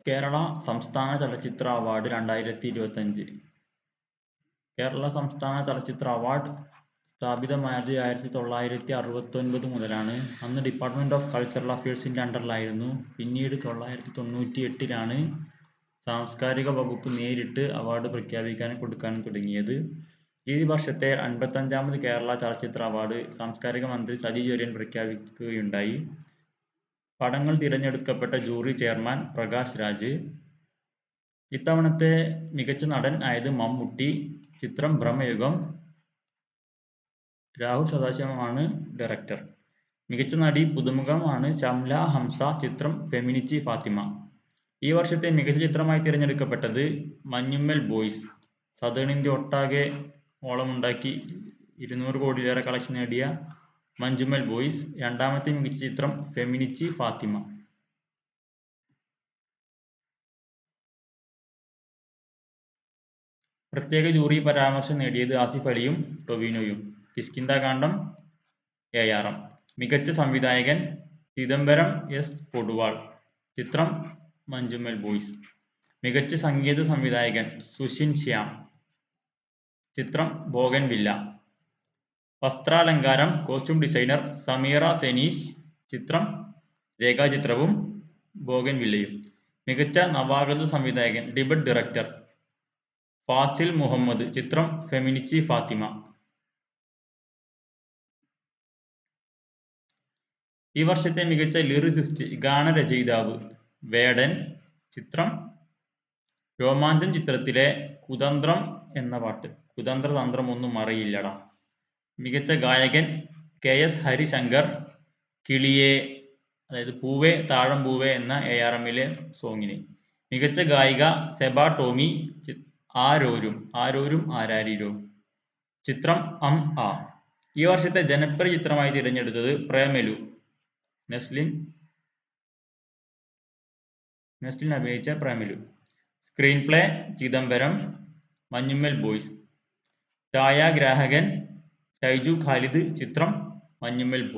കേരള സംസ്ഥാന ചലച്ചിത്ര അവാർഡ് 2025. കേരള സംസ്ഥാന ചലച്ചിത്ര അവാർഡ് സ്ഥാപിതമായത് 1969 മുതലാണ്. അന്ന് ഡിപ്പാർട്ട്മെന്റ് ഓഫ് കൾച്ചറൽ അഫയേഴ്സിന്റെ അണ്ടറിലായിരുന്നു. പിന്നീട് 1998-ലാണ് സാംസ്കാരിക വകുപ്പ് നേരിട്ട് അവാർഡ് പ്രഖ്യാപിക്കാനും കൊടുക്കാനും തുടങ്ങിയത്. ഈ വർഷത്തെ 55ാമത് കേരള ചലച്ചിത്ര അവാർഡ് സാംസ്കാരിക മന്ത്രി സജി ചെറിയാൻ പ്രഖ്യാപിക്കുകയുണ്ടായി. പടങ്ങൾ തിരഞ്ഞെടുക്കപ്പെട്ട ജൂറി ചെയർമാൻ പ്രകാശ് രാജ്. ഇത്തവണത്തെ മികച്ച നടൻ ആയത് മമ്മൂട്ടി. ചിത്രം ബ്രഹ്മയുഗം. രാഹുൽ സദാശിവമാണ് ഡയറക്ടർ. മികച്ച നടി പുതുമുഖമാണ് ഷംല ഹംസ. ചിത്രം ഫെമിനിച്ചി ഫാത്തിമ. ഈ വർഷത്തെ മികച്ച ചിത്രമായി തിരഞ്ഞെടുക്കപ്പെട്ടത് മഞ്ഞുമ്മൽ ബോയ്സ്. സദേൺ ഇന്ത്യ ഒട്ടാകെ ഓളമുണ്ടാക്കി 200 കോടിയിലേറെ കളക്ഷൻ നേടിയ മഞ്ജുമ്മൽ ബോയ്സ്. രണ്ടാമത്തെ മികച്ച ചിത്രം ഫെമിനിച്ചി ഫാത്തിമ. പ്രത്യേക ജൂറി പരാമർശം നേടിയത് ആസിഫ് അലിയും ടൊവിനോയും. കിഷ്കിന്ധാകാന്ഡം ARM. മികച്ച സംവിധായകൻ ചിദംബരം S. പൊടുവാൾ. ചിത്രം മഞ്ജുമ്മൽ ബോയ്സ്. മികച്ച സംഗീത സംവിധായകൻ സുഷിൻ ശ്യാം. ചിത്രം ബോഗൻവില്ല. വസ്ത്രാലങ്കാരം കോസ്റ്റ്യൂം ഡിസൈനർ സമീറ സെനീഷ്. ചിത്രം രേഖാചിത്രവും ബോഗൻവില്ലയും. മികച്ച നവാഗത സംവിധായകൻ ഡെബ്യൂട്ട് ഡയറക്ടർ ഫാസിൽ മുഹമ്മദ്. ചിത്രം ഫെമിനിച്ചി ഫാത്തിമ. ഈ വർഷത്തെ മികച്ച ലിറിസിസ്റ്റ് ഗാനരചയിതാവ് വേടൻ. ചിത്രം രോമാഞ്ചം. ചിത്രത്തിലെ കുതന്ത്രം എന്ന പാട്ട്. കുതന്ത്രതന്ത്രം ഒന്നും അറിയില്ലടാ. മികച്ച ഗായകൻ KS ഹരിശങ്കർ. കിളിയേ, അതായത് പൂവേ താഴം പൂവേ എന്ന ARMലെ സോങ്ങിന്. മികച്ച ഗായിക സെബ ടോമി. ആരോരും ആരാരിരോ. ചിത്രം ആ. ഈ വർഷത്തെ ജനപ്രിയ ചിത്രമായി തിരഞ്ഞെടുത്തത് പ്രേമലു. നെസ്ലിൻ അഭിനയിച്ച Premalu. Screenplay Chidambaram. Manjummel boys. ഛായാഗ്രാഹകൻ ഷൈജു ഖാലിദ്. ചിത്രം മഞ്ഞുമ്മൽ ബോയ്സ്.